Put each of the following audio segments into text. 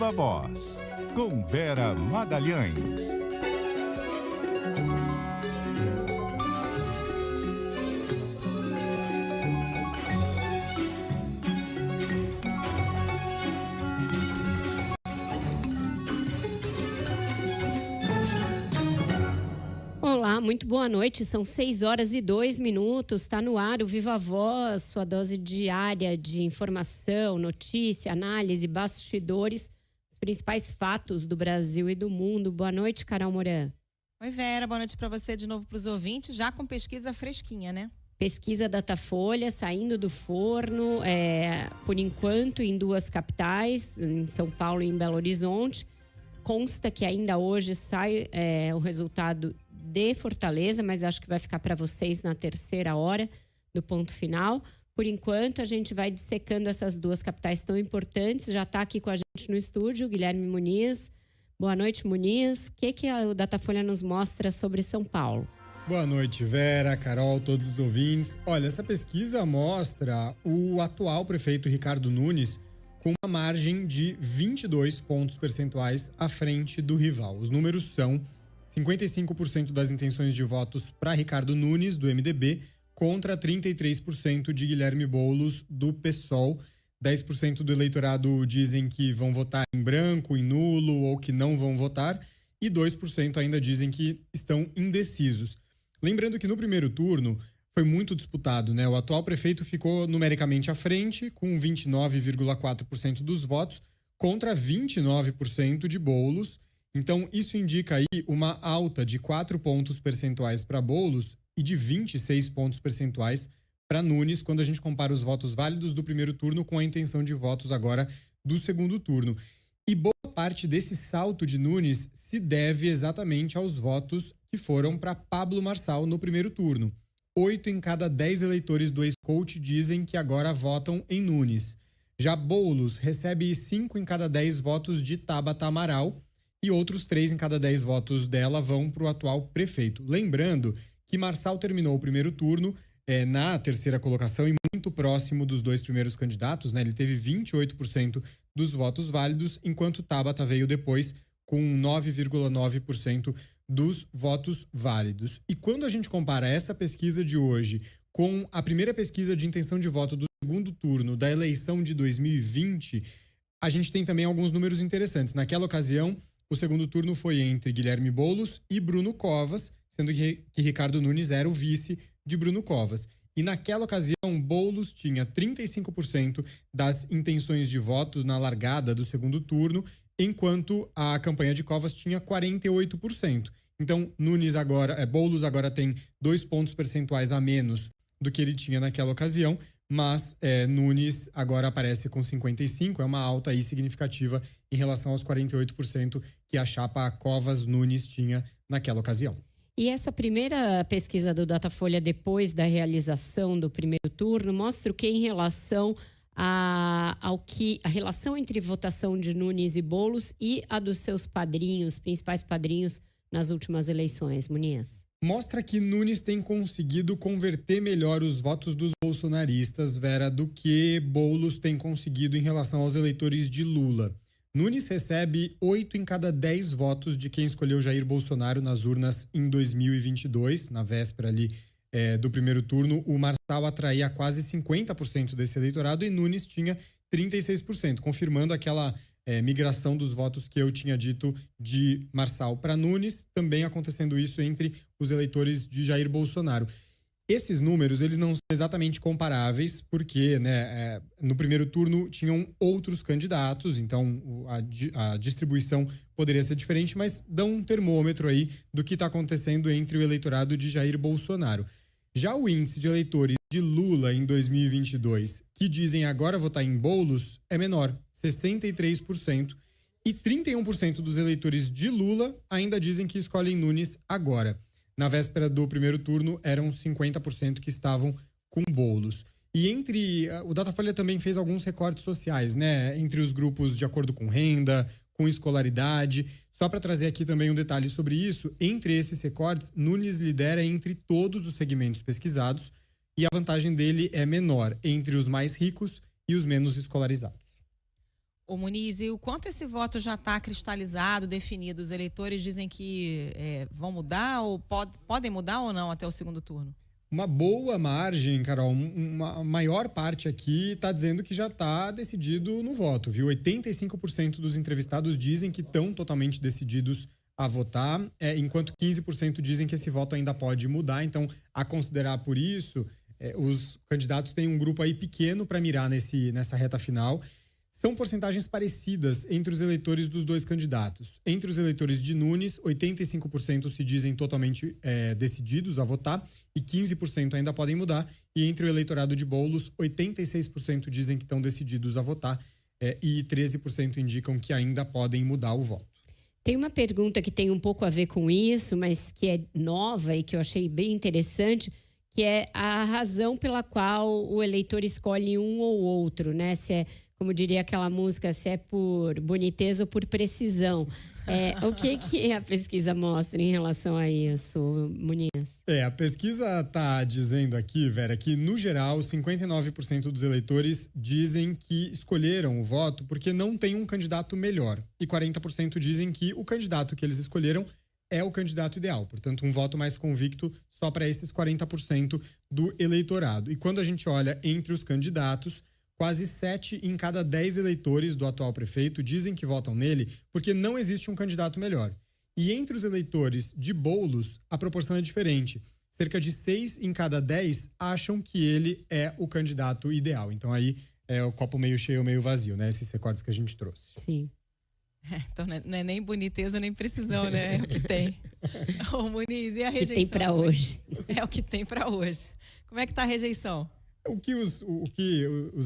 Viva Voz, com Vera Magalhães. Olá, muito boa noite. São 6h02. Está no ar o Viva Voz, sua dose diária de informação, notícia, análise, bastidores, os principais fatos do Brasil e do mundo. Boa noite, Carol Moran. Oi, Vera. Boa noite para você de novo para os ouvintes, já com pesquisa fresquinha, né? Pesquisa Datafolha saindo do forno, por enquanto, em 2 capitais, em São Paulo e em Belo Horizonte. Consta que ainda hoje sai o resultado de Fortaleza, mas acho que vai ficar para vocês na terceira hora do ponto final. Por enquanto, a gente vai dissecando essas 2 capitais tão importantes. Já está aqui com a gente no estúdio, Guilherme Muniz. Boa noite, Muniz. O que o Datafolha nos mostra sobre São Paulo? Boa noite, Vera, Carol, todos os ouvintes. Olha, essa pesquisa mostra o atual prefeito Ricardo Nunes com uma margem de 22 pontos percentuais à frente do rival. Os números são 55% das intenções de votos para Ricardo Nunes, do MDB, contra 33% de Guilherme Boulos, do PSOL. 10% do eleitorado dizem que vão votar em branco, em nulo ou que não vão votar. E 2% ainda dizem que estão indecisos. Lembrando que no primeiro turno foi muito disputado, né? O atual prefeito ficou numericamente à frente, com 29,4% dos votos, contra 29% de Boulos. Então, isso indica aí uma alta de 4 pontos percentuais para Boulos e de 26 pontos percentuais para Nunes, quando a gente compara os votos válidos do primeiro turno com a intenção de votos agora do segundo turno. E boa parte desse salto de Nunes se deve exatamente aos votos que foram para Pablo Marçal no primeiro turno. 8 em cada 10 eleitores do ex-coach dizem que agora votam em Nunes. Já Boulos recebe 5 em cada 10 votos de Tabata Amaral, e outros 3 em cada 10 votos dela vão para o atual prefeito. Lembrando que Marçal terminou o primeiro turno na terceira colocação e muito próximo dos 2 primeiros candidatos, né? Ele teve 28% dos votos válidos, enquanto Tabata veio depois com 9,9% dos votos válidos. E quando a gente compara essa pesquisa de hoje com a primeira pesquisa de intenção de voto do segundo turno da eleição de 2020, a gente tem também alguns números interessantes. Naquela ocasião, o segundo turno foi entre Guilherme Boulos e Bruno Covas, sendo que Ricardo Nunes era o vice de Bruno Covas. E naquela ocasião, Boulos tinha 35% das intenções de voto na largada do segundo turno, enquanto a campanha de Covas tinha 48%. Então, Boulos agora tem 2 pontos percentuais a menos do que ele tinha naquela ocasião, mas Nunes agora aparece com 55%, é uma alta aí significativa em relação aos 48% que a chapa Covas-Nunes tinha naquela ocasião. E essa primeira pesquisa do Datafolha depois da realização do primeiro turno mostra o que em relação a relação entre votação de Nunes e Boulos e a dos seus padrinhos, principais padrinhos nas últimas eleições, Muniz? Mostra que Nunes tem conseguido converter melhor os votos dos bolsonaristas, Vera, do que Boulos tem conseguido em relação aos eleitores de Lula. Nunes recebe 8 em cada 10 votos de quem escolheu Jair Bolsonaro nas urnas em 2022, na véspera ali do primeiro turno. O Marçal atraía quase 50% desse eleitorado e Nunes tinha 36%, confirmando aquela migração dos votos que eu tinha dito de Marçal para Nunes, também acontecendo isso entre os eleitores de Jair Bolsonaro. Esses números, eles não são exatamente comparáveis, porque no primeiro turno tinham outros candidatos, então a distribuição poderia ser diferente, mas dão um termômetro aí do que está acontecendo entre o eleitorado de Jair Bolsonaro. Já o índice de eleitores de Lula em 2022, que dizem agora votar em Boulos, é menor, 63%, e 31% dos eleitores de Lula ainda dizem que escolhem Nunes agora. Na véspera do primeiro turno, eram 50% que estavam com Boulos. E o Datafolha também fez alguns recortes sociais, né? Entre os grupos de acordo com renda, com escolaridade. Só para trazer aqui também um detalhe sobre isso, entre esses recortes, Nunes lidera entre todos os segmentos pesquisados e a vantagem dele é menor entre os mais ricos e os menos escolarizados. Ô Muniz, e o quanto esse voto já está cristalizado, definido? Os eleitores dizem que vão mudar ou podem mudar ou não até o segundo turno? Uma boa margem, Carol, uma maior parte aqui está dizendo que já está decidido no voto, viu? 85% dos entrevistados dizem que estão totalmente decididos a votar, enquanto 15% dizem que esse voto ainda pode mudar. Então, a considerar por isso, os candidatos têm um grupo aí pequeno para mirar nessa reta final. São porcentagens parecidas entre os eleitores dos dois candidatos. Entre os eleitores de Nunes, 85% se dizem totalmente decididos a votar e 15% ainda podem mudar. E entre o eleitorado de Boulos, 86% dizem que estão decididos a votar e 13% indicam que ainda podem mudar o voto. Tem uma pergunta que tem um pouco a ver com isso, mas que é nova e que eu achei bem interessante, que é a razão pela qual o eleitor escolhe um ou outro, né? Se é, como diria aquela música, se é por boniteza ou por precisão. O que a pesquisa mostra em relação a isso, Muniz? A pesquisa está dizendo aqui, Vera, que no geral 59% dos eleitores dizem que escolheram o voto porque não tem um candidato melhor. E 40% dizem que o candidato que eles escolheram é o candidato ideal. Portanto, um voto mais convicto só para esses 40% do eleitorado. E quando a gente olha entre os candidatos, quase 7 em cada 10 eleitores do atual prefeito dizem que votam nele porque não existe um candidato melhor. E entre os eleitores de Boulos, a proporção é diferente. Cerca de 6 em cada 10 acham que ele é o candidato ideal. Então aí é o copo meio cheio ou meio vazio, né? Esses recortes que a gente trouxe. Sim. Então não é nem boniteza nem precisão, né? É o que tem. Ô Muniz, e a rejeição? O que tem para hoje. É o que tem para hoje. Como é que tá a rejeição? O que os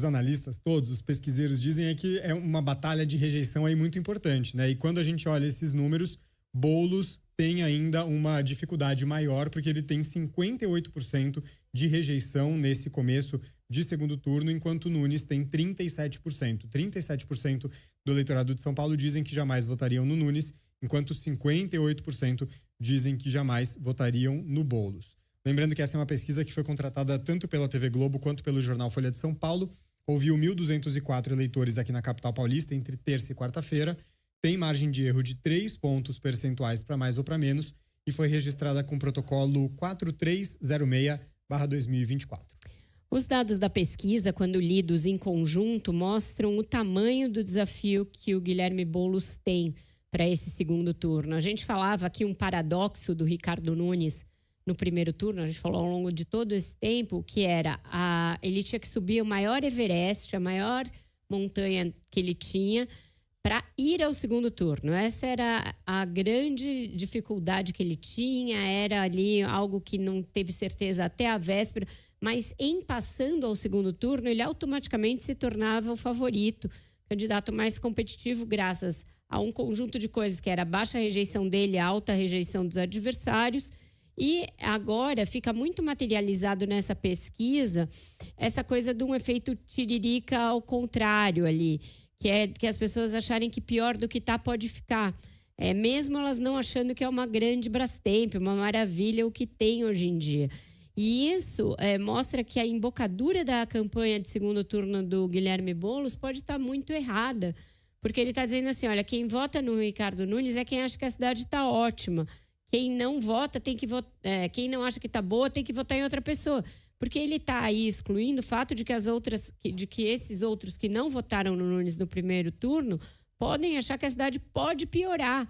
analistas todos, os pesquiseiros dizem é que é uma batalha de rejeição aí muito importante, né? E quando a gente olha esses números, Boulos tem ainda uma dificuldade maior porque ele tem 58% de rejeição nesse começo de segundo turno, enquanto Nunes tem 37%. 37% do eleitorado de São Paulo dizem que jamais votariam no Nunes, enquanto 58% dizem que jamais votariam no Boulos. Lembrando que essa é uma pesquisa que foi contratada tanto pela TV Globo quanto pelo jornal Folha de São Paulo. Ouviu 1.204 eleitores aqui na capital paulista entre terça e quarta-feira. Tem margem de erro de 3 pontos percentuais para mais ou para menos e foi registrada com o protocolo 4306/2024. Os dados da pesquisa, quando lidos em conjunto, mostram o tamanho do desafio que o Guilherme Boulos tem para esse segundo turno. A gente falava aqui um paradoxo do Ricardo Nunes no primeiro turno, a gente falou ao longo de todo esse tempo, que era ele tinha que subir o maior Everest, a maior montanha que ele tinha, para ir ao segundo turno. Essa era a grande dificuldade que ele tinha, era ali algo que não teve certeza até a véspera, mas em passando ao segundo turno, ele automaticamente se tornava o favorito, candidato mais competitivo, graças a um conjunto de coisas que era a baixa rejeição dele, a alta rejeição dos adversários. E agora fica muito materializado nessa pesquisa essa coisa de um efeito tiririca ao contrário ali, que é que as pessoas acharem que pior do que está pode ficar. Mesmo elas não achando que é uma grande Brastemp, uma maravilha o que tem hoje em dia. E isso mostra que a embocadura da campanha de segundo turno do Guilherme Boulos pode estar muito errada, porque ele está dizendo assim, olha, quem vota no Ricardo Nunes é quem acha que a cidade está ótima. Quem não vota tem que votar, quem não acha que está boa tem que votar em outra pessoa. Porque ele está aí excluindo o fato de que esses outros que não votaram no Nunes no primeiro turno podem achar que a cidade pode piorar.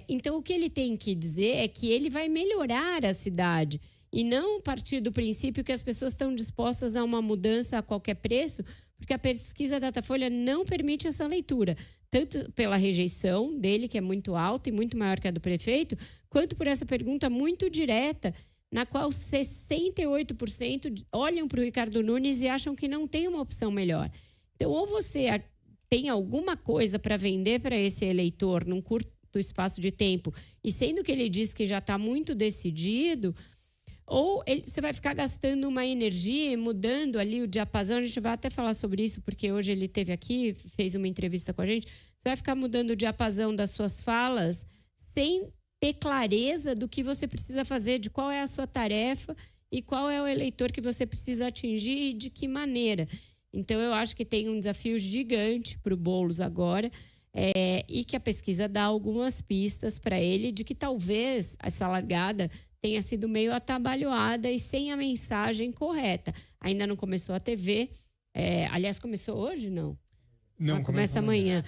Então, o que ele tem que dizer é que ele vai melhorar a cidade e não partir do princípio que as pessoas estão dispostas a uma mudança a qualquer preço, porque a pesquisa Datafolha não permite essa leitura, tanto pela rejeição dele, que é muito alta e muito maior que a do prefeito, quanto por essa pergunta muito direta, na qual 68% olham para o Ricardo Nunes e acham que não tem uma opção melhor. Então, ou você tem alguma coisa para vender para esse eleitor num curto espaço de tempo, e sendo que ele diz que já está muito decidido, ou você vai ficar gastando uma energia e mudando ali o diapasão. A gente vai até falar sobre isso, porque hoje ele esteve aqui, fez uma entrevista com a gente. Você vai ficar mudando o diapasão das suas falas sem ter clareza do que você precisa fazer, de qual é a sua tarefa e qual é o eleitor que você precisa atingir e de que maneira. Então, eu acho que tem um desafio gigante para o Boulos agora, e que a pesquisa dá algumas pistas para ele de que talvez essa largada tenha sido meio atabalhoada e sem a mensagem correta. Ainda não começou a TV. Aliás, começou hoje, não? Não, começa amanhã.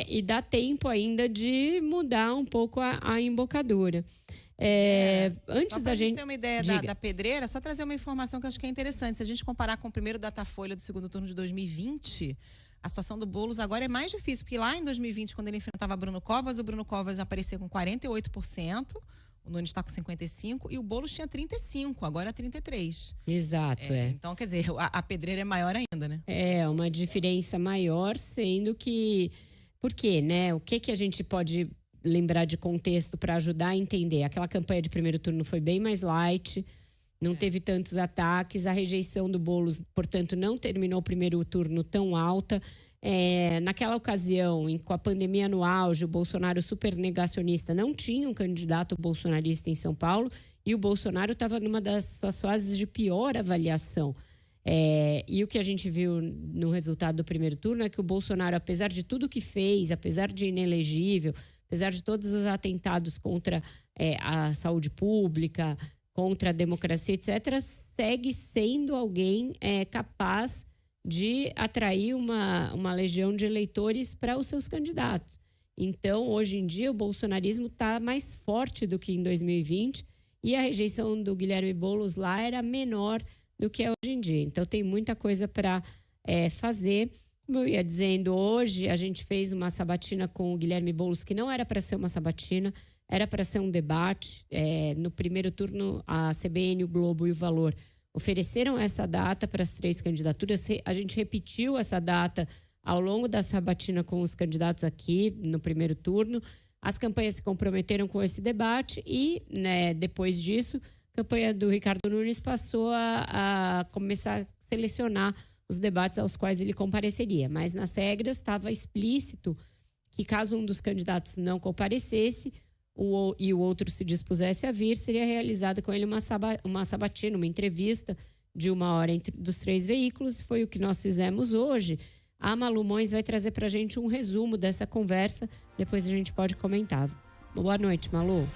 E dá tempo ainda de mudar um pouco a embocadura. Antes só da gente ter uma ideia da pedreira, só trazer uma informação que eu acho que é interessante. Se a gente comparar com o primeiro Datafolha do segundo turno de 2020, a situação do Boulos agora é mais difícil, porque lá em 2020, quando ele enfrentava Bruno Covas, o Bruno Covas aparecia com 48%, o Nunes está com 55% e o Boulos tinha 35%, agora 33%. Exato, Então, quer dizer, a pedreira é maior ainda, né? É uma diferença maior, sendo que... Por quê, né? O que a gente pode lembrar de contexto para ajudar a entender? Aquela campanha de primeiro turno foi bem mais light, não teve tantos ataques, a rejeição do Boulos, portanto, não terminou o primeiro turno tão alta. Naquela ocasião, com a pandemia no auge, o Bolsonaro super negacionista, não tinha um candidato bolsonarista em São Paulo e o Bolsonaro estava numa das suas fases de pior avaliação. E o que a gente viu no resultado do primeiro turno é que o Bolsonaro, apesar de tudo que fez, apesar de inelegível, apesar de todos os atentados contra a saúde pública, contra a democracia, etc., segue sendo alguém capaz de atrair uma legião de eleitores para os seus candidatos. Então, hoje em dia, o bolsonarismo está mais forte do que em 2020 e a rejeição do Guilherme Boulos lá era menor do que é hoje em dia. Então, tem muita coisa para fazer. Como eu ia dizendo, hoje a gente fez uma sabatina com o Guilherme Boulos, que não era para ser uma sabatina, era para ser um debate. No primeiro turno, a CBN, o Globo e o Valor ofereceram essa data para as 3 candidaturas. A gente repetiu essa data ao longo da sabatina com os candidatos aqui no primeiro turno. As campanhas se comprometeram com esse debate e, né, depois disso, a campanha do Ricardo Nunes passou a começar a selecionar os debates aos quais ele compareceria. Mas nas regras estava explícito que caso um dos candidatos não comparecesse e o outro se dispusesse a vir, seria realizada com ele uma sabatina, uma entrevista de 1 hora dos 3 veículos. Foi o que nós fizemos hoje. A Malu Mões vai trazer para a gente um resumo dessa conversa. Depois a gente pode comentar. Boa noite, Malu.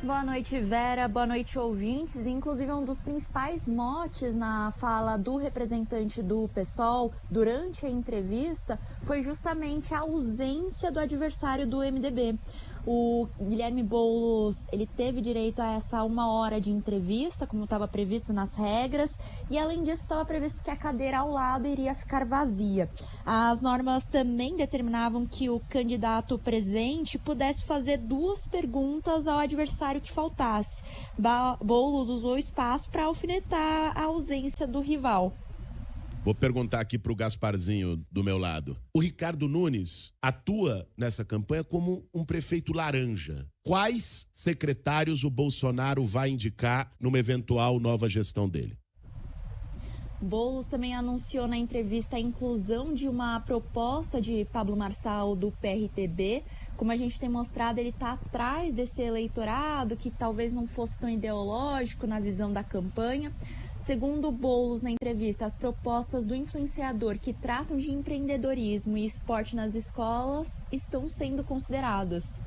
Boa noite, Vera. Boa noite, ouvintes. Inclusive, um dos principais motes na fala do representante do PSOL durante a entrevista foi justamente a ausência do adversário do MDB. O Guilherme Boulos, ele teve direito a essa 1 hora de entrevista, como estava previsto nas regras, e além disso estava previsto que a cadeira ao lado iria ficar vazia. As normas também determinavam que o candidato presente pudesse fazer 2 perguntas ao adversário que faltasse. Boulos usou o espaço para alfinetar a ausência do rival. Vou perguntar aqui para o Gasparzinho do meu lado. O Ricardo Nunes atua nessa campanha como um prefeito laranja. Quais secretários o Bolsonaro vai indicar numa eventual nova gestão dele? Boulos também anunciou na entrevista a inclusão de uma proposta de Pablo Marçal do PRTB. Como a gente tem mostrado, ele está atrás desse eleitorado que talvez não fosse tão ideológico na visão da campanha. Segundo Boulos, na entrevista, as propostas do influenciador que tratam de empreendedorismo e esporte nas escolas estão sendo consideradas.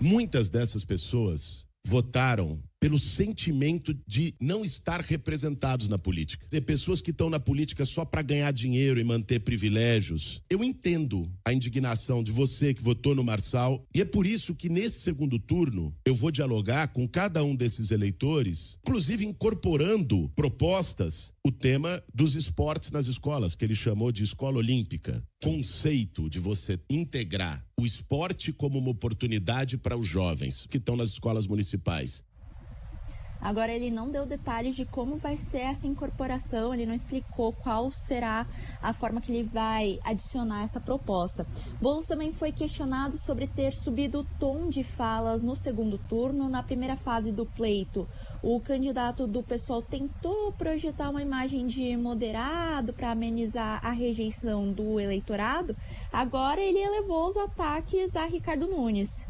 Muitas dessas pessoas votaram pelo sentimento de não estar representados na política. Tem pessoas que estão na política só para ganhar dinheiro e manter privilégios. Eu entendo a indignação de você que votou no Marçal e é por isso que nesse segundo turno eu vou dialogar com cada um desses eleitores, inclusive incorporando propostas, o tema dos esportes nas escolas, que ele chamou de escola olímpica. Conceito de você integrar o esporte como uma oportunidade para os jovens que estão nas escolas municipais. Agora, ele não deu detalhes de como vai ser essa incorporação, ele não explicou qual será a forma que ele vai adicionar essa proposta. Boulos também foi questionado sobre ter subido o tom de falas no segundo turno. Na primeira fase do pleito, o candidato do PSOL tentou projetar uma imagem de moderado para amenizar a rejeição do eleitorado. Agora ele elevou os ataques a Ricardo Nunes.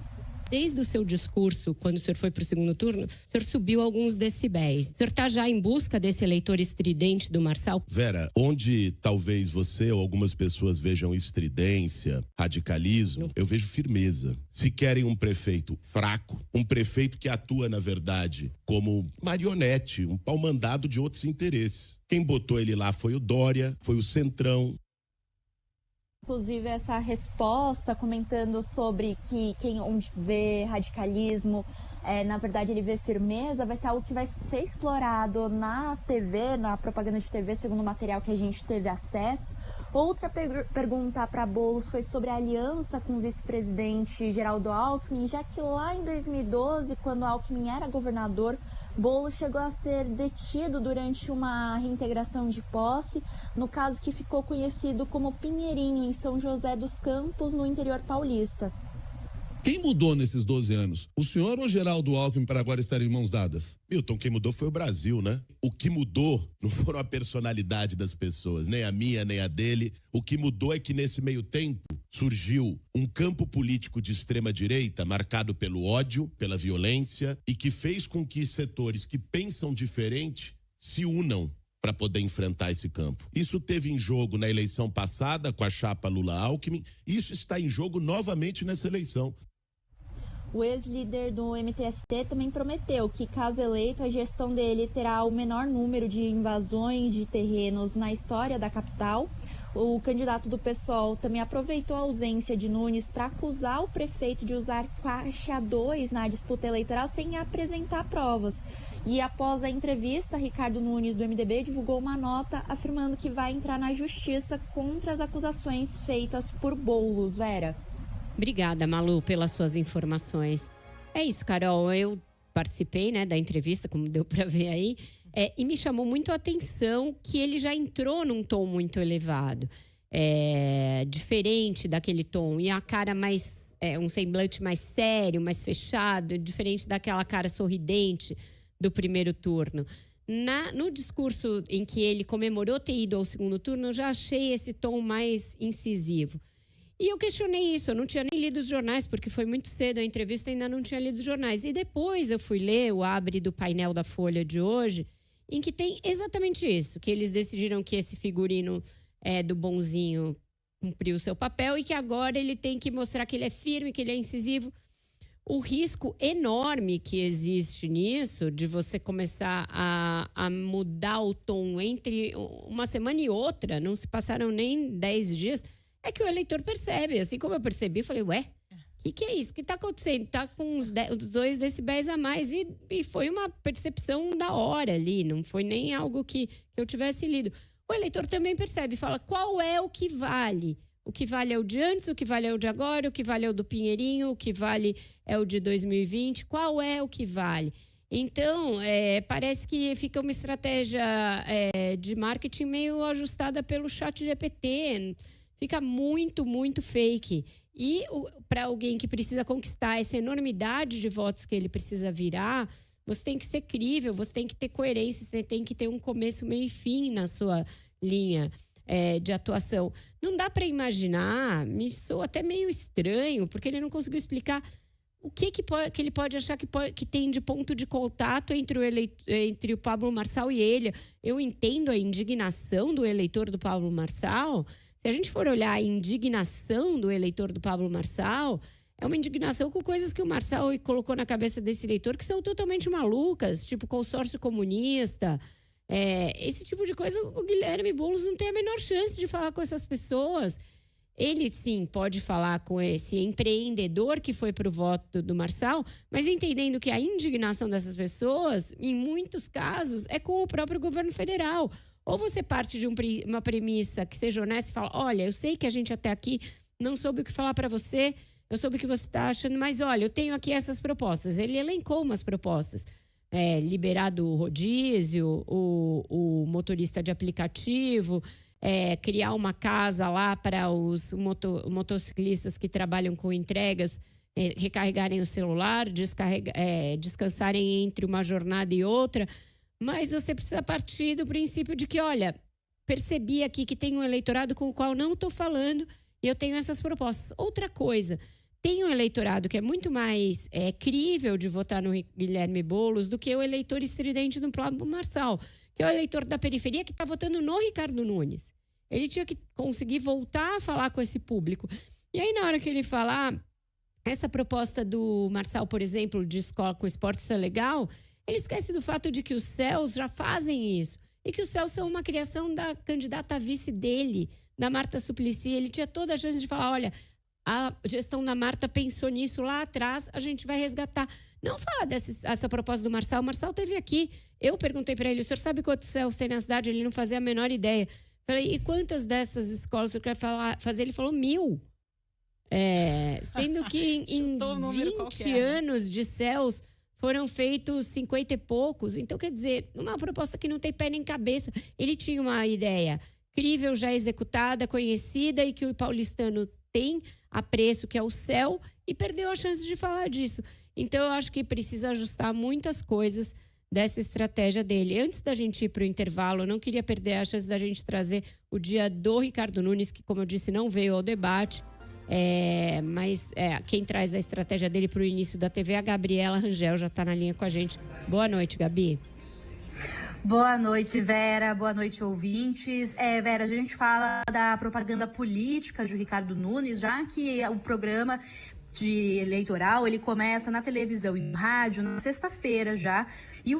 desde o seu discurso, quando o senhor foi para o segundo turno, o senhor subiu alguns decibéis. O senhor está já em busca desse eleitor estridente do Marçal? Vera, onde talvez você ou algumas pessoas vejam estridência, radicalismo, eu vejo firmeza. Se querem um prefeito fraco, um prefeito que atua, na verdade, como marionete, um pau-mandado de outros interesses. Quem botou ele lá foi o Dória, foi o Centrão. Inclusive, essa resposta comentando sobre que onde vê radicalismo, na verdade ele vê firmeza, vai ser algo que vai ser explorado na TV, na propaganda de TV, segundo o material que a gente teve acesso. Outra pergunta para Boulos foi sobre a aliança com o vice-presidente Geraldo Alckmin, já que lá em 2012, quando Alckmin era governador, Boulos chegou a ser detido durante uma reintegração de posse, no caso que ficou conhecido como Pinheirinho, em São José dos Campos, no interior paulista. Quem mudou nesses 12 anos? O senhor ou Geraldo Alckmin para agora estarem em mãos dadas? Milton, quem mudou foi o Brasil, né? O que mudou não foram a personalidade das pessoas, nem a minha, nem a dele. O que mudou é que nesse meio tempo surgiu um campo político de extrema direita marcado pelo ódio, pela violência e que fez com que setores que pensam diferente se unam para poder enfrentar esse campo. Isso teve em jogo na eleição passada com a chapa Lula-Alckmin, e isso está em jogo novamente nessa eleição. O ex-líder do MTST também prometeu que, caso eleito, a gestão dele terá o menor número de invasões de terrenos na história da capital. O candidato do PSOL também aproveitou a ausência de Nunes para acusar o prefeito de usar caixa 2 na disputa eleitoral sem apresentar provas. E após a entrevista, Ricardo Nunes, do MDB, divulgou uma nota afirmando que vai entrar na justiça contra as acusações feitas por Boulos. Vera. Obrigada, Malu, pelas suas informações. É isso, Carol. Eu participei, né, da entrevista, como deu para ver aí, e me chamou muito a atenção que ele já entrou num tom muito elevado. Diferente daquele tom. E a cara mais... um semblante mais sério, mais fechado, diferente daquela cara sorridente do primeiro turno. No discurso em que ele comemorou ter ido ao segundo turno, eu já achei esse tom mais incisivo. E eu questionei isso, eu não tinha nem lido os jornais, porque foi muito cedo a entrevista, ainda não tinha lido os jornais. E depois eu fui ler o abre do painel da Folha de hoje, em que tem exatamente isso, que eles decidiram que esse figurino do bonzinho cumpriu o seu papel e que agora ele tem que mostrar que ele é firme, que ele é incisivo. O risco enorme que existe nisso, de você começar a mudar o tom entre uma semana e outra, não se passaram nem 10 dias, é que o eleitor percebe. Assim como eu percebi, falei, ué, o que é isso? O que está acontecendo? Está com os 2 decibéis a mais e foi uma percepção da hora ali, não foi nem algo que eu tivesse lido. O eleitor também percebe, fala, qual é o que vale? O que vale é o de antes, o que vale é o de agora, o que vale é o do Pinheirinho, o que vale é o de 2020, qual é o que vale? Então, parece que fica uma estratégia de marketing meio ajustada pelo ChatGPT, fica muito, muito fake. E para alguém que precisa conquistar essa enormidade de votos que ele precisa virar, você tem que ser crível, você tem que ter coerência, você tem que ter um começo, meio e fim na sua linha de atuação. Não dá para imaginar, me soa até meio estranho, porque ele não conseguiu explicar o que ele pode achar que tem de ponto de contato entre o Pablo Marçal e ele. Eu entendo a indignação do eleitor do Pablo Marçal. Se a gente for olhar a indignação do eleitor do Pablo Marçal, é uma indignação com coisas que o Marçal colocou na cabeça desse eleitor que são totalmente malucas, tipo consórcio comunista. Esse tipo de coisa, o Guilherme Boulos não tem a menor chance de falar com essas pessoas. Ele, sim, pode falar com esse empreendedor que foi para o voto do Marçal, mas entendendo que a indignação dessas pessoas, em muitos casos, é com o próprio governo federal. Ou você parte de uma premissa que seja honesta e fala, olha, eu sei que a gente até aqui não soube o que falar para você, eu soube o que você está achando, mas olha, eu tenho aqui essas propostas. Ele elencou umas propostas. Liberar do rodízio, o motorista de aplicativo, criar uma casa lá para os motociclistas que trabalham com entregas, recarregarem o celular, descansarem entre uma jornada e outra. Mas você precisa partir do princípio de que, olha, percebi aqui que tem um eleitorado com o qual não estou falando e eu tenho essas propostas. Outra coisa, tem um eleitorado que é muito mais crível de votar no Guilherme Boulos do que o eleitor estridente do Pablo Marçal, que é o eleitor da periferia que está votando no Ricardo Nunes. Ele tinha que conseguir voltar a falar com esse público. E aí, na hora que ele falar, essa proposta do Marçal, por exemplo, de escola com esporte, isso é legal, ele esquece do fato de que os CELs já fazem isso. E que os CELs são uma criação da candidata a vice dele, da Marta Suplicy. Ele tinha toda a chance de falar, olha, a gestão da Marta pensou nisso lá atrás, a gente vai resgatar. Não fala dessa proposta do Marçal. O Marçal esteve aqui. Eu perguntei para ele, o senhor sabe quantos CELs tem na cidade? Ele não fazia a menor ideia. Falei, e quantas dessas escolas o senhor quer fazer? Ele falou 1.000. Sendo que em 20 anos de CELs foram feitos 50 e poucos. Então, quer dizer, uma proposta que não tem pé nem cabeça. Ele tinha uma ideia crível, já executada, conhecida e que o paulistano tem apreço, que é o CEL, e perdeu a chance de falar disso. Então, eu acho que precisa ajustar muitas coisas dessa estratégia dele. Antes da gente ir para o intervalo, eu não queria perder a chance da gente trazer o dia do Ricardo Nunes, que, como eu disse, não veio ao debate. Mas quem traz a estratégia dele para o início da TV é a Gabriela Rangel, já está na linha com a gente. Boa noite, Gabi. Boa noite, Vera. Boa noite, ouvintes. Vera, a gente fala da propaganda política de Ricardo Nunes, já que o programa eleitoral, ele começa na televisão e no rádio na sexta-feira já, e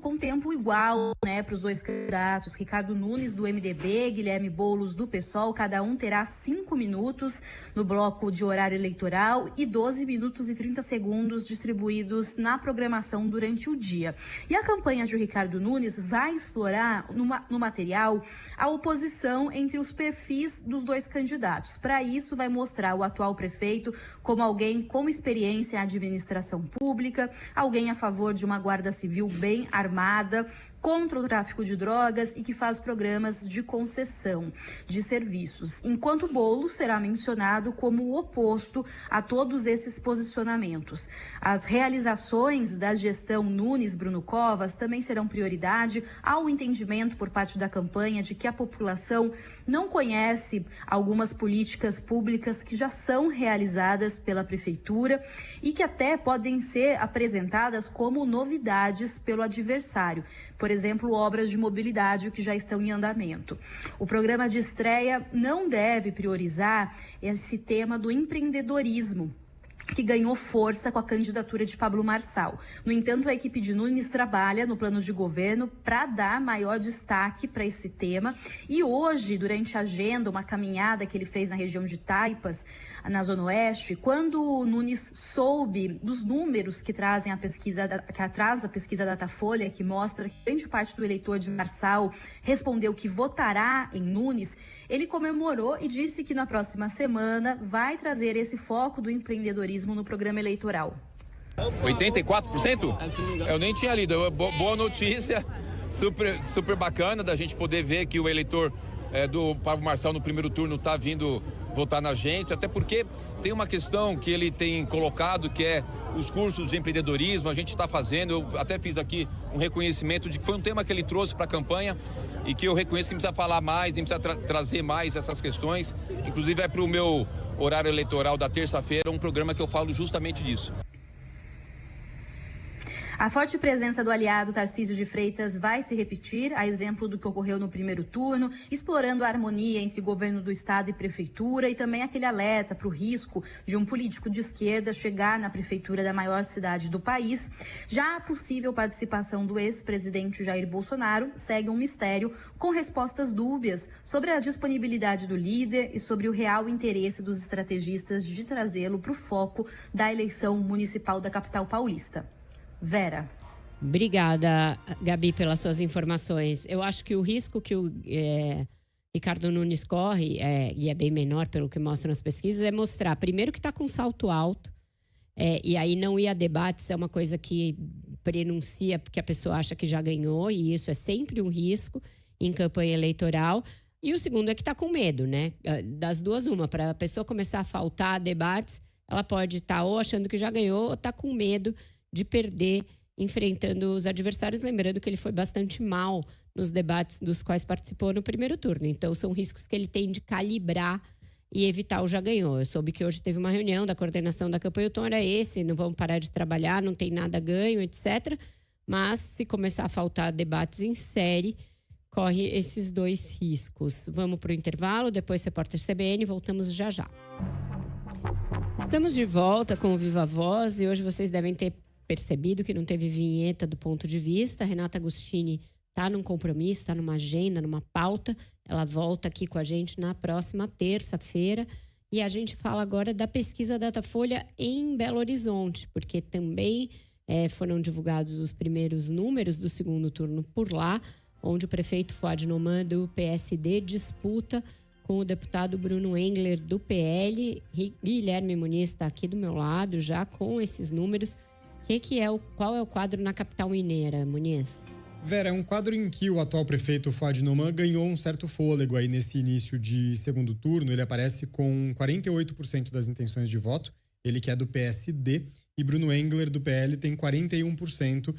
com tempo igual, né, para os dois candidatos, Ricardo Nunes do MDB, Guilherme Boulos do PSOL, cada um terá 5 minutos no bloco de horário eleitoral e 12 minutos e 30 segundos distribuídos na programação durante o dia. E a campanha de Ricardo Nunes vai explorar no material a oposição entre os perfis dos dois candidatos. Para isso, vai mostrar o atual prefeito como alguém com experiência em administração pública, alguém a favor de uma guarda civil bem armada, contra o tráfico de drogas e que faz programas de concessão de serviços. Enquanto Boulos será mencionado como o oposto a todos esses posicionamentos. As realizações da gestão Nunes-Bruno Covas também serão prioridade ao entendimento por parte da campanha de que a população não conhece algumas políticas públicas que já são realizadas pela prefeitura e que até podem ser apresentadas como novidades pelo adversário. Por exemplo, obras de mobilidade que já estão em andamento. O programa de estreia não deve priorizar esse tema do empreendedorismo, que ganhou força com a candidatura de Pablo Marçal. No entanto, a equipe de Nunes trabalha no plano de governo para dar maior destaque para esse tema. E hoje, durante a agenda, uma caminhada que ele fez na região de Taipas, na Zona Oeste, quando o Nunes soube dos números que traz a pesquisa Datafolha, que mostra que grande parte do eleitor de Marçal respondeu que votará em Nunes, ele comemorou e disse que na próxima semana vai trazer esse foco do empreendedorismo no programa eleitoral. 84%? Eu nem tinha lido. Boa notícia, super bacana da gente poder ver que o eleitor do Pablo Marçal no primeiro turno está vindo votar na gente, até porque tem uma questão que ele tem colocado, que é os cursos de empreendedorismo, a gente está fazendo, eu até fiz aqui um reconhecimento de que foi um tema que ele trouxe para a campanha e que eu reconheço que precisa falar mais, precisa trazer mais essas questões, inclusive é para o meu horário eleitoral da terça-feira, um programa que eu falo justamente disso. A forte presença do aliado Tarcísio de Freitas vai se repetir, a exemplo do que ocorreu no primeiro turno, explorando a harmonia entre governo do estado e prefeitura e também aquele alerta para o risco de um político de esquerda chegar na prefeitura da maior cidade do país. Já a possível participação do ex-presidente Jair Bolsonaro segue um mistério, com respostas dúbias sobre a disponibilidade do líder e sobre o real interesse dos estrategistas de trazê-lo para o foco da eleição municipal da capital paulista. Vera. Obrigada, Gabi, pelas suas informações. Eu acho que o risco que o Ricardo Nunes corre, e é bem menor pelo que mostram as pesquisas, é mostrar, primeiro, que está com salto alto, e aí não ir a debates é uma coisa que prenuncia porque a pessoa acha que já ganhou, e isso é sempre um risco em campanha eleitoral. E o segundo é que está com medo, né? Das duas, uma. Para a pessoa começar a faltar a debates, ela pode estar ou achando que já ganhou ou está com medo de perder enfrentando os adversários, lembrando que ele foi bastante mal nos debates dos quais participou no primeiro turno. Então, são riscos que ele tem de calibrar e Evital já ganhou. Eu soube que hoje teve uma reunião da coordenação da campanha, o tom era esse, não vamos parar de trabalhar, não tem nada ganho, etc. Mas se começar a faltar debates em série, corre esses dois riscos. Vamos para o intervalo, depois Repórter CBN, voltamos já já. Estamos de volta com o Viva Voz e hoje vocês devem ter percebido que não teve vinheta do ponto de vista. A Renata Agostini está num compromisso, está numa agenda, numa pauta. Ela volta aqui com a gente na próxima terça-feira. E a gente fala agora da pesquisa Datafolha em Belo Horizonte, porque também foram divulgados os primeiros números do segundo turno por lá, onde o prefeito Fouad Noman, do PSD, disputa com o deputado Bruno Engler, do PL. Guilherme Muniz está aqui do meu lado, já com esses números. Qual é o quadro na capital mineira, Muniz? Vera, é um quadro em que o atual prefeito Fouad Noman ganhou um certo fôlego aí nesse início de segundo turno. Ele aparece com 48% das intenções de voto, ele que é do PSD, e Bruno Engler, do PL, tem 41%.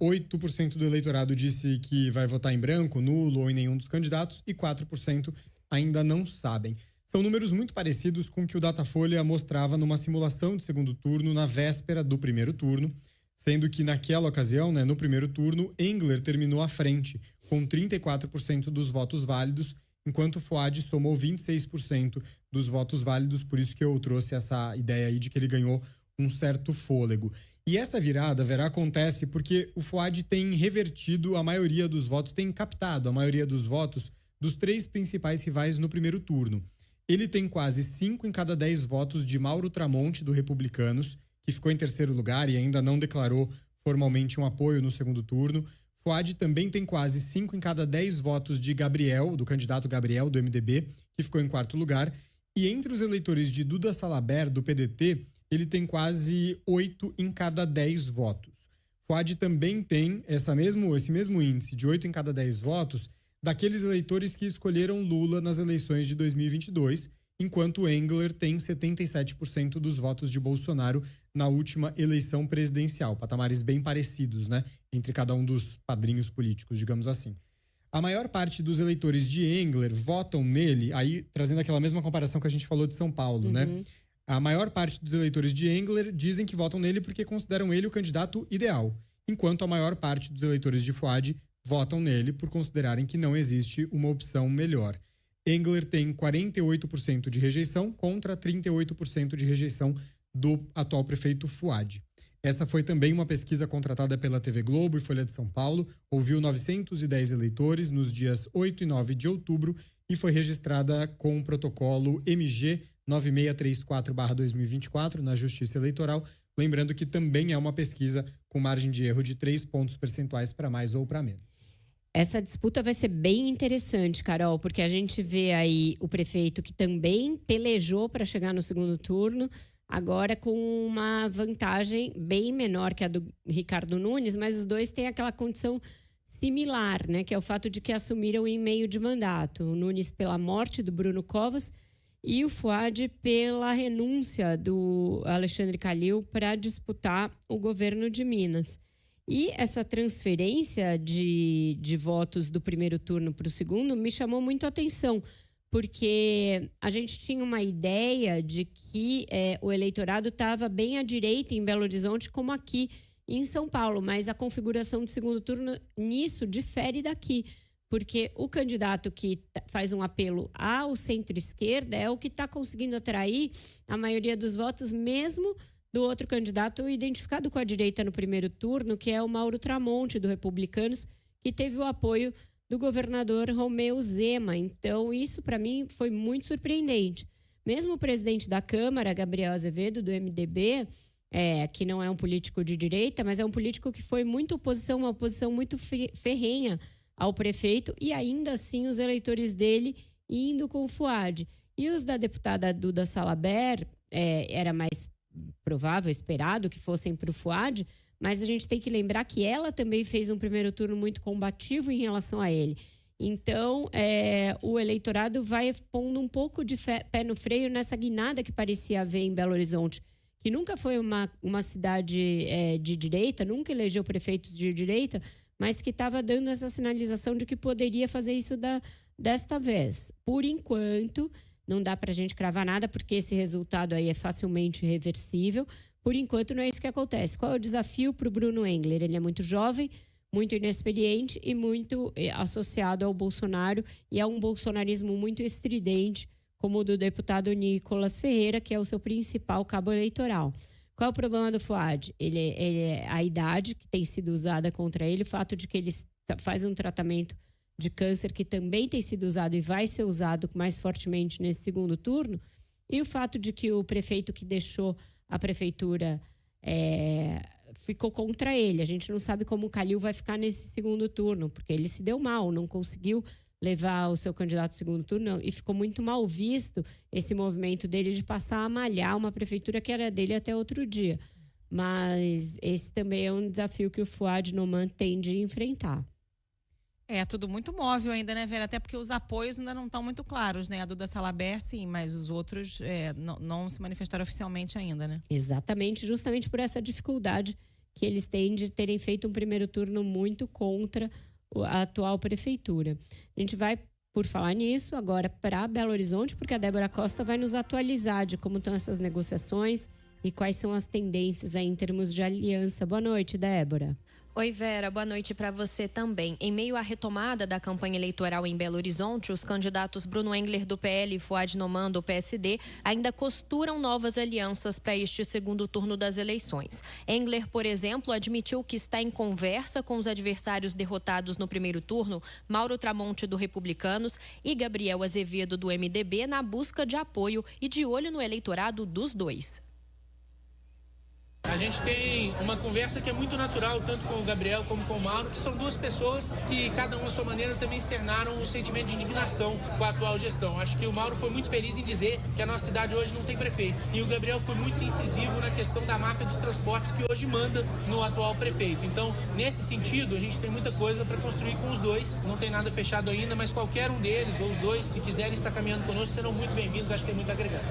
8% do eleitorado disse que vai votar em branco, nulo ou em nenhum dos candidatos, e 4% ainda não sabem. São números muito parecidos com o que o Datafolha mostrava numa simulação de segundo turno na véspera do primeiro turno, sendo que naquela ocasião, no primeiro turno, Engler terminou à frente, com 34% dos votos válidos, enquanto Fouad somou 26% dos votos válidos, por isso que eu trouxe essa ideia aí de que ele ganhou um certo fôlego. E essa virada, Vera, acontece porque o Fouad tem revertido a maioria dos votos, tem captado a maioria dos votos dos 3 principais rivais no primeiro turno. Ele tem quase 5 em cada 10 votos de Mauro Tramonte, do Republicanos, que ficou em terceiro lugar e ainda não declarou formalmente um apoio no segundo turno. Fouad também tem quase 5 em cada 10 votos de Gabriel, do candidato Gabriel, do MDB, que ficou em quarto lugar. E entre os eleitores de Duda Salabert, do PDT, ele tem quase 8 em cada 10 votos. Fouad também tem esse mesmo índice de 8 em cada 10 votos daqueles eleitores que escolheram Lula nas eleições de 2022, enquanto Engler tem 77% dos votos de Bolsonaro na última eleição presidencial. Patamares bem parecidos, entre cada um dos padrinhos políticos, digamos assim. A maior parte dos eleitores de Engler votam nele, aí trazendo aquela mesma comparação que a gente falou de São Paulo, A maior parte dos eleitores de Engler dizem que votam nele porque consideram ele o candidato ideal, enquanto a maior parte dos eleitores de Fouad votam nele por considerarem que não existe uma opção melhor. Engler tem 48% de rejeição contra 38% de rejeição do atual prefeito Fouad. Essa foi também uma pesquisa contratada pela TV Globo e Folha de São Paulo, ouviu 910 eleitores nos dias 8 e 9 de outubro e foi registrada com o protocolo MG 9634/2024 na Justiça Eleitoral, lembrando que também é uma pesquisa com margem de erro de 3 pontos percentuais para mais ou para menos. Essa disputa vai ser bem interessante, Carol, porque a gente vê aí o prefeito que também pelejou para chegar no segundo turno, agora com uma vantagem bem menor que a do Ricardo Nunes, mas os dois têm aquela condição similar, que é o fato de que assumiram em meio de mandato. O Nunes pela morte do Bruno Covas e o Fouad pela renúncia do Alexandre Calil para disputar o governo de Minas. E essa transferência de votos do primeiro turno para o segundo me chamou muito a atenção, porque a gente tinha uma ideia de que o eleitorado estava bem à direita em Belo Horizonte, como aqui em São Paulo, mas a configuração do segundo turno nisso difere daqui, porque o candidato que faz um apelo ao centro-esquerda é o que está conseguindo atrair a maioria dos votos, mesmo do outro candidato identificado com a direita no primeiro turno, que é o Mauro Tramonte, do Republicanos, que teve o apoio do governador Romeu Zema. Então, isso para mim foi muito surpreendente. Mesmo o presidente da Câmara, Gabriel Azevedo, do MDB, que não é um político de direita, mas é um político que foi muito oposição, uma oposição muito ferrenha ao prefeito, e ainda assim os eleitores dele indo com o Fouad. E os da deputada Duda Salabert, era mais provável, esperado que fossem para o Fouad, mas a gente tem que lembrar que ela também fez um primeiro turno muito combativo em relação a ele. Então, o eleitorado vai pondo um pouco de pé no freio nessa guinada que parecia haver em Belo Horizonte, que nunca foi uma cidade de direita, nunca elegeu prefeitos de direita, mas que estava dando essa sinalização de que poderia fazer isso desta vez. Por enquanto, Não dá para a gente cravar nada, porque esse resultado aí é facilmente reversível. Por enquanto, não é isso que acontece. Qual é o desafio para o Bruno Engler? Ele é muito jovem, muito inexperiente e muito associado ao Bolsonaro, e a um bolsonarismo muito estridente, como o do deputado Nicolas Ferreira, que é o seu principal cabo eleitoral. Qual é o problema do Fouad? Ele é a idade que tem sido usada contra ele, o fato de que ele faz um tratamento de câncer que também tem sido usado e vai ser usado mais fortemente nesse segundo turno, e o fato de que o prefeito que deixou a prefeitura ficou contra ele. A gente não sabe como o Calil vai ficar nesse segundo turno, porque ele se deu mal, não conseguiu levar o seu candidato ao segundo turno, e ficou muito mal visto esse movimento dele de passar a malhar uma prefeitura que era dele até outro dia. Mas esse também é um desafio que o Fouad Noman tem de enfrentar. É tudo muito móvel ainda, né, Vera? Até porque os apoios ainda não estão muito claros, né? A Duda Salabert, sim, mas os outros não se manifestaram oficialmente ainda, né? Exatamente, justamente por essa dificuldade que eles têm de terem feito um primeiro turno muito contra a atual prefeitura. A gente vai, por falar nisso, agora para Belo Horizonte, porque a Débora Costa vai nos atualizar de como estão essas negociações e quais são as tendências aí em termos de aliança. Boa noite, Débora. Oi, Vera, boa noite para você também. Em meio à retomada da campanha eleitoral em Belo Horizonte, os candidatos Bruno Engler do PL e Fouad Noman do PSD ainda costuram novas alianças para este segundo turno das eleições. Engler, por exemplo, admitiu que está em conversa com os adversários derrotados no primeiro turno, Mauro Tramonte do Republicanos e Gabriel Azevedo do MDB, na busca de apoio e de olho no eleitorado dos dois. A gente tem uma conversa que é muito natural, tanto com o Gabriel como com o Mauro, que são duas pessoas que, cada uma à sua maneira, também externaram um sentimento de indignação com a atual gestão. Acho que o Mauro foi muito feliz em dizer que a nossa cidade hoje não tem prefeito. E o Gabriel foi muito incisivo na questão da máfia dos transportes, que hoje manda no atual prefeito. Então, nesse sentido, a gente tem muita coisa para construir com os dois. Não tem nada fechado ainda, mas qualquer um deles, ou os dois, se quiserem estar caminhando conosco, serão muito bem-vindos. Acho que tem muito a agregar.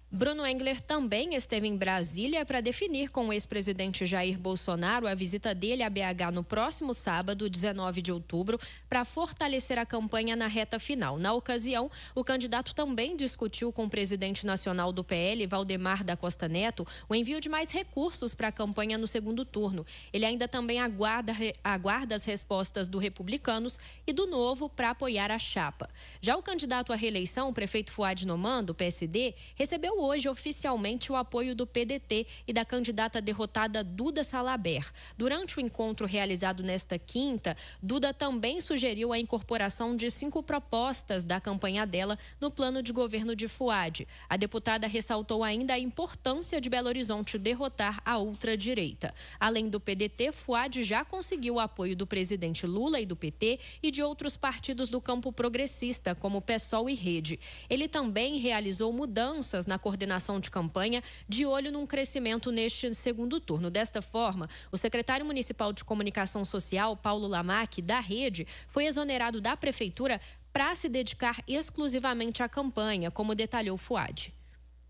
Bruno Engler também esteve em Brasília para definir com o ex-presidente Jair Bolsonaro a visita dele a BH no próximo sábado, 19 de outubro, para fortalecer a campanha na reta final. Na ocasião, o candidato também discutiu com o presidente nacional do PL, Valdemar da Costa Neto, o envio de mais recursos para a campanha no segundo turno. Ele ainda também aguarda as respostas do Republicanos e do Novo para apoiar a chapa. Já o candidato à reeleição, o prefeito Fouad Noman, do PSD, recebeu hoje oficialmente o apoio do PDT e da candidata derrotada Duda Salabert. Durante o encontro realizado nesta quinta, Duda também sugeriu a incorporação de 5 propostas da campanha dela no plano de governo de Fouad. A deputada ressaltou ainda a importância de Belo Horizonte derrotar a ultradireita. Além do PDT, Fouad já conseguiu o apoio do presidente Lula e do PT e de outros partidos do campo progressista, como PSOL e Rede. Ele também realizou mudanças na coordenação de campanha, de olho num crescimento neste segundo turno. Desta forma, o secretário municipal de comunicação social, Paulo Lamac, da Rede, foi exonerado da prefeitura para se dedicar exclusivamente à campanha, como detalhou Fouad.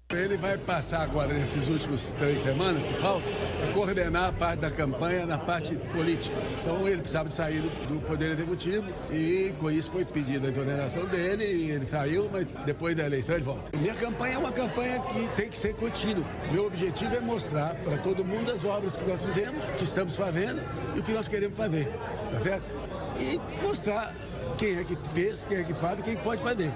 Ele vai passar agora, nesses últimos 3 semanas que faltam, a coordenar a parte da campanha na parte política. Então ele precisava de sair do Poder Executivo e com isso foi pedida a exoneração dele e ele saiu, mas depois da eleição ele volta. Minha campanha é uma campanha que tem que ser contínua. Meu objetivo é mostrar para todo mundo as obras que nós fizemos, que estamos fazendo e o que nós queremos fazer, tá certo? E mostrar quem é que fez, quem é que faz e quem pode fazer.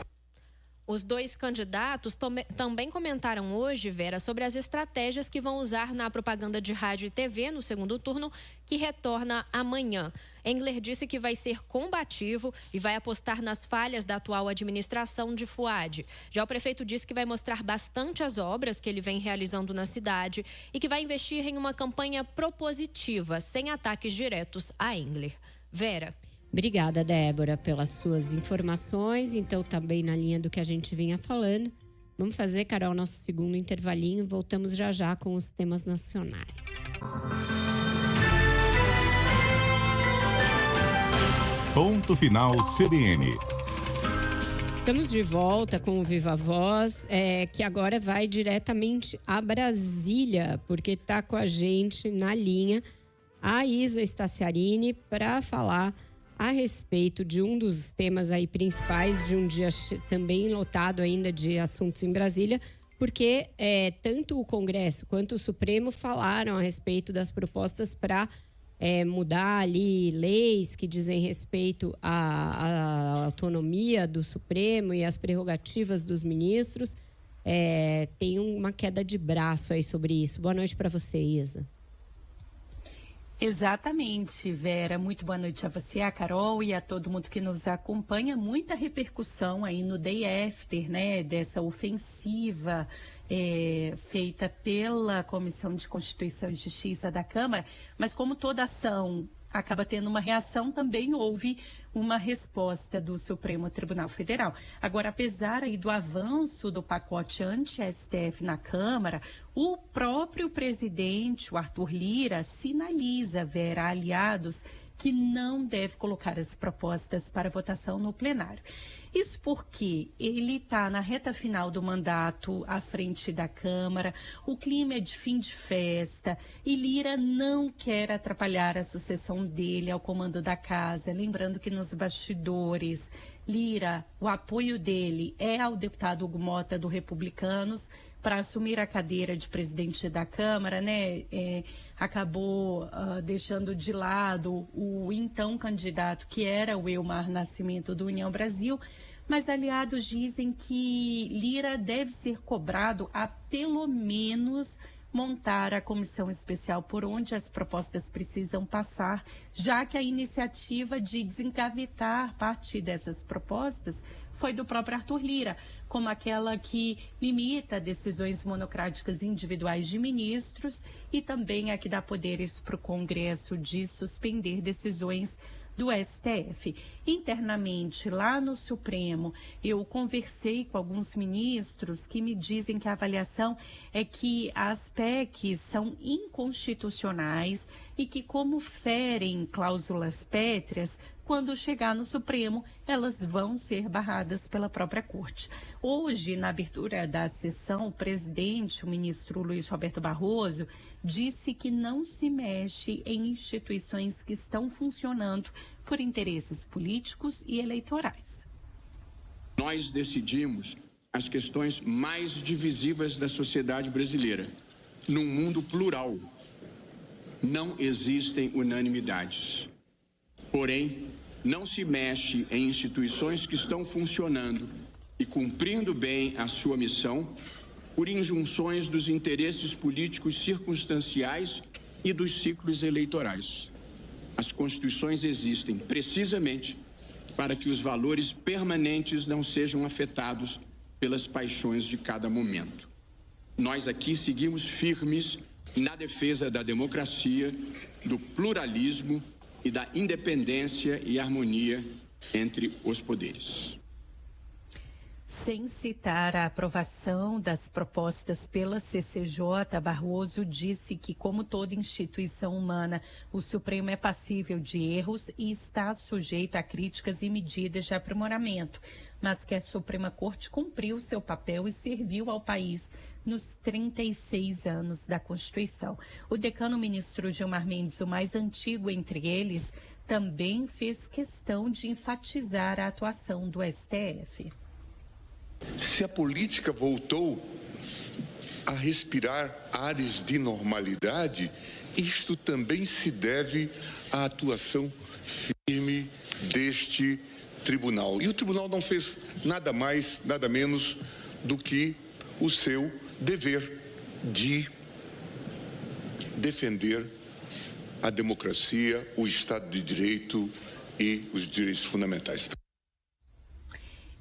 Os dois candidatos também comentaram hoje, Vera, sobre as estratégias que vão usar na propaganda de rádio e TV no segundo turno, que retorna amanhã. Engler disse que vai ser combativo e vai apostar nas falhas da atual administração de Fouad. Já o prefeito disse que vai mostrar bastante as obras que ele vem realizando na cidade e que vai investir em uma campanha propositiva, sem ataques diretos a Engler. Vera. Obrigada, Débora, pelas suas informações. Então, também na linha do que a gente vinha falando. Vamos fazer, Carol, nosso segundo intervalinho. Voltamos já já com os temas nacionais. Ponto final CBN. Estamos de volta com o Viva Voz, que agora vai diretamente a Brasília, porque está com a gente na linha a Isa Staciarini para falar a respeito de um dos temas aí principais de um dia também lotado ainda de assuntos em Brasília, porque tanto o Congresso quanto o Supremo falaram a respeito das propostas para mudar ali leis que dizem respeito à autonomia do Supremo e às prerrogativas dos ministros. Tem uma queda de braço aí sobre isso. Boa noite para você, Isa. Exatamente, Vera. Muito boa noite a você, a Carol e a todo mundo que nos acompanha. Muita repercussão aí no day after, né, dessa ofensiva feita pela Comissão de Constituição e Justiça da Câmara. Mas como toda ação acaba tendo uma reação, também houve uma resposta do Supremo Tribunal Federal. Agora, apesar aí do avanço do pacote anti-STF na Câmara, o próprio presidente, o Arthur Lira, sinaliza, Vera, aliados, que não deve colocar as propostas para votação no plenário. Isso porque ele está na reta final do mandato à frente da Câmara, o clima é de fim de festa e Lira não quer atrapalhar a sucessão dele ao comando da casa. Lembrando que nos bastidores, Lira, o apoio dele é ao deputado Hugo Mota do Republicanos para assumir a cadeira de presidente da Câmara, né? Acabou deixando de lado o então candidato que era o Elmar Nascimento do União Brasil, mas aliados dizem que Lira deve ser cobrado a pelo menos montar a comissão especial por onde as propostas precisam passar, já que a iniciativa de desengavetar parte dessas propostas foi do próprio Arthur Lira, como aquela que limita decisões monocráticas individuais de ministros e também a que dá poderes para o Congresso de suspender decisões do STF. Internamente, lá no Supremo, eu conversei com alguns ministros que me dizem que a avaliação é que as PECs são inconstitucionais e que, como ferem cláusulas pétreas, quando chegar no Supremo, elas vão ser barradas pela própria Corte. Hoje, na abertura da sessão, o presidente, o ministro Luiz Roberto Barroso, disse que não se mexe em instituições que estão funcionando por interesses políticos e eleitorais. Nós decidimos as questões mais divisivas da sociedade brasileira. Num mundo plural, não existem unanimidades. Porém, não se mexe em instituições que estão funcionando e cumprindo bem a sua missão por injunções dos interesses políticos circunstanciais e dos ciclos eleitorais. As constituições existem precisamente para que os valores permanentes não sejam afetados pelas paixões de cada momento. Nós aqui seguimos firmes na defesa da democracia, do pluralismo e da independência e harmonia entre os poderes. Sem citar a aprovação das propostas pela CCJ, Barroso disse que, como toda instituição humana, o Supremo é passível de erros e está sujeito a críticas e medidas de aprimoramento, mas que a Suprema Corte cumpriu seu papel e serviu ao país nos 36 anos da Constituição. O decano ministro Gilmar Mendes, o mais antigo entre eles, também fez questão de enfatizar a atuação do STF. Se a política voltou a respirar ares de normalidade, isto também se deve à atuação firme deste tribunal. E o tribunal não fez nada mais, nada menos do que o seu dever de defender a democracia, o Estado de Direito e os direitos fundamentais.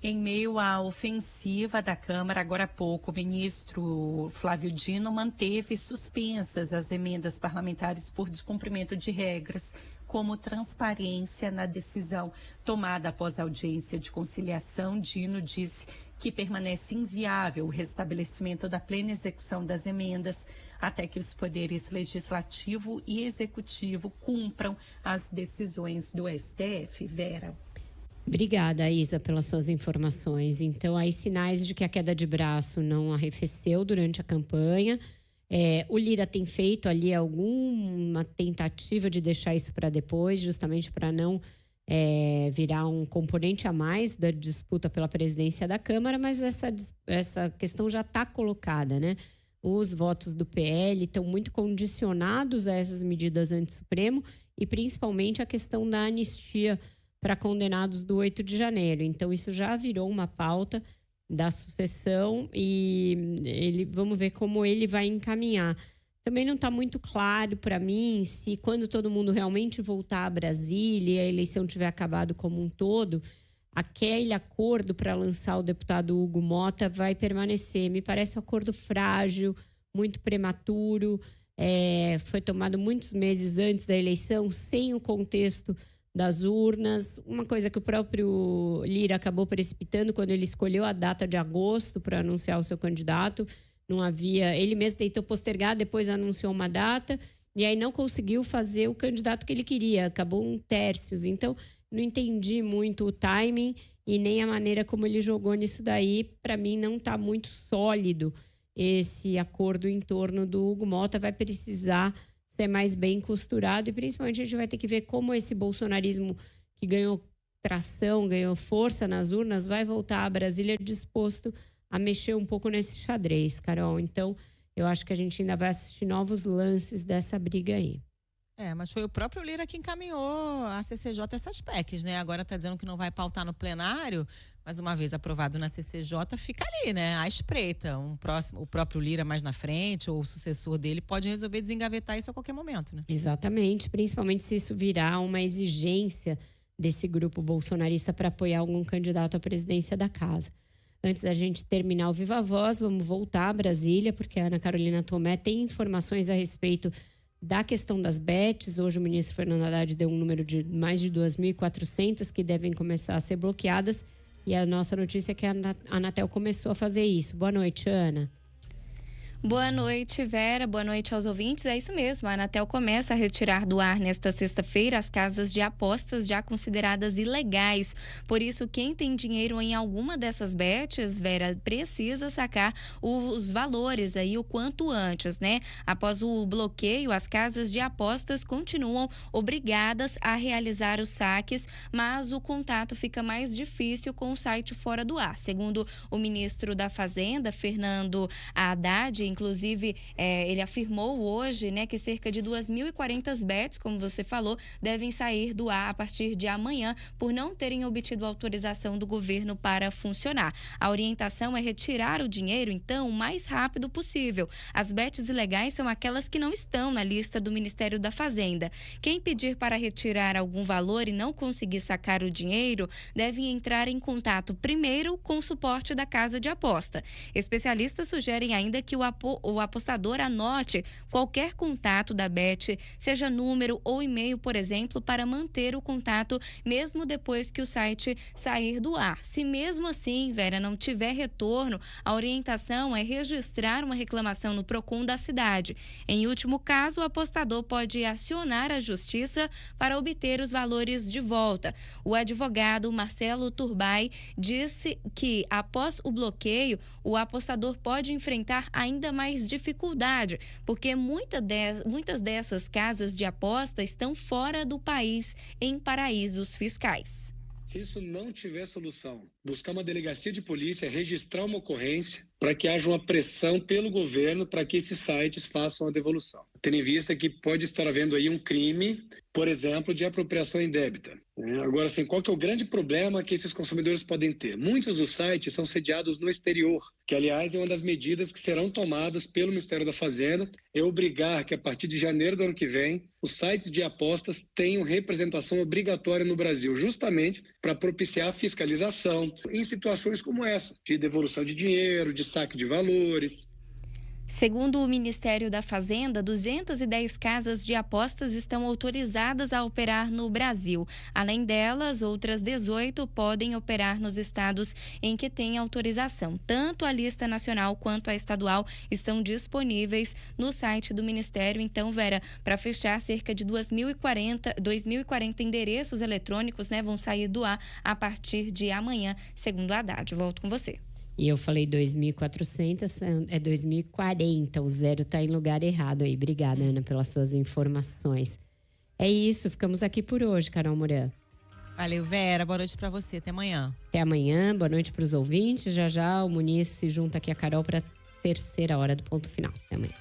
Em meio à ofensiva da Câmara, agora há pouco, o ministro Flávio Dino manteve suspensas as emendas parlamentares por descumprimento de regras, como transparência na decisão tomada após a audiência de conciliação. Dino disse que permanece inviável o restabelecimento da plena execução das emendas até que os poderes legislativo e executivo cumpram as decisões do STF. Vera. Obrigada, Isa, pelas suas informações. Então, aí sinais de que a queda de braço não arrefeceu durante a campanha. O Lira tem feito ali alguma tentativa de deixar isso para depois, justamente para não virar um componente a mais da disputa pela presidência da Câmara, mas essa questão já está colocada, né? Os votos do PL estão muito condicionados a essas medidas anti-Supremo e principalmente a questão da anistia para condenados do 8 de janeiro. Então, isso já virou uma pauta da sucessão e vamos ver como ele vai encaminhar. Também não está muito claro para mim se quando todo mundo realmente voltar a Brasília e a eleição tiver acabado como um todo, aquele acordo para lançar o deputado Hugo Mota vai permanecer. Me parece um acordo frágil, muito prematuro, foi tomado muitos meses antes da eleição, sem o contexto das urnas. Uma coisa que o próprio Lira acabou precipitando quando ele escolheu a data de agosto para anunciar o seu candidato. Não havia, ele mesmo tentou postergar, depois anunciou uma data e aí não conseguiu fazer o candidato que ele queria, acabou um tércios. Então, não entendi muito o timing e nem a maneira como ele jogou nisso daí. Para mim, não está muito sólido esse acordo em torno do Hugo Mota. Vai precisar ser mais bem costurado e principalmente a gente vai ter que ver como esse bolsonarismo que ganhou tração, ganhou força nas urnas, vai voltar a Brasília disposto a mexer um pouco nesse xadrez, Carol. Então, eu acho que a gente ainda vai assistir novos lances dessa briga aí. Mas foi o próprio Lira que encaminhou a CCJ essas PECs, né? Agora está dizendo que não vai pautar no plenário, mas uma vez aprovado na CCJ, fica ali, né? À espreita. O próprio Lira mais na frente, ou o sucessor dele, pode resolver desengavetar isso a qualquer momento, né? Exatamente, principalmente se isso virar uma exigência desse grupo bolsonarista para apoiar algum candidato à presidência da casa. Antes da gente terminar o Viva Voz, vamos voltar a Brasília, porque a Ana Carolina Tomé tem informações a respeito da questão das bets. Hoje o ministro Fernando Haddad deu um número de mais de 2.400 que devem começar a ser bloqueadas. E a nossa notícia é que a Anatel começou a fazer isso. Boa noite, Ana. Boa noite, Vera. Boa noite aos ouvintes. É isso mesmo, a Anatel começa a retirar do ar nesta sexta-feira as casas de apostas já consideradas ilegais. Por isso, quem tem dinheiro em alguma dessas bets, Vera, precisa sacar os valores aí o quanto antes, né? Após o bloqueio, as casas de apostas continuam obrigadas a realizar os saques, mas o contato fica mais difícil com o site fora do ar. Segundo o ministro da Fazenda, Fernando Haddad, inclusive, ele afirmou hoje, né, que cerca de 2.040 bets, como você falou, devem sair do ar a partir de amanhã por não terem obtido autorização do governo para funcionar. A orientação é retirar o dinheiro, então, o mais rápido possível. As bets ilegais são aquelas que não estão na lista do Ministério da Fazenda. Quem pedir para retirar algum valor e não conseguir sacar o dinheiro deve entrar em contato primeiro com o suporte da casa de aposta. Especialistas sugerem ainda que o apostador anote qualquer contato da bet, seja número ou e-mail, por exemplo, para manter o contato mesmo depois que o site sair do ar. Se mesmo assim, Vera, não tiver retorno, a orientação é registrar uma reclamação no Procon da cidade. Em último caso, o apostador pode acionar a justiça para obter os valores de volta. O advogado Marcelo Turbay disse que, após o bloqueio, o apostador pode enfrentar ainda mais dificuldade, porque muitas dessas casas de aposta estão fora do país, em paraísos fiscais. Se isso não tiver solução, buscar uma delegacia de polícia, registrar uma ocorrência para que haja uma pressão pelo governo para que esses sites façam a devolução. Tendo em vista que pode estar havendo aí um crime, por exemplo, de apropriação indébita. Agora, assim, qual que é o grande problema que esses consumidores podem ter? Muitos dos sites são sediados no exterior, que, aliás, é uma das medidas que serão tomadas pelo Ministério da Fazenda, é obrigar que, a partir de janeiro do ano que vem, os sites de apostas tenham representação obrigatória no Brasil, justamente para propiciar a fiscalização em situações como essa, de devolução de dinheiro, de saque de valores. Segundo o Ministério da Fazenda, 210 casas de apostas estão autorizadas a operar no Brasil. Além delas, outras 18 podem operar nos estados em que têm autorização. Tanto a lista nacional quanto a estadual estão disponíveis no site do Ministério. Então, Vera, para fechar, cerca de 2.040 endereços eletrônicos, né, vão sair do ar a partir de amanhã, segundo a Haddad. Volto com você. E eu falei 2.400, é 2.040, o zero está em lugar errado aí. Obrigada, Ana, pelas suas informações. É isso, ficamos aqui por hoje, Carol Moran. Valeu, Vera. Boa noite pra você. Até amanhã. Até amanhã. Boa noite para os ouvintes. Já já o Muniz se junta aqui a Carol para a terceira hora do Ponto Final. Até amanhã.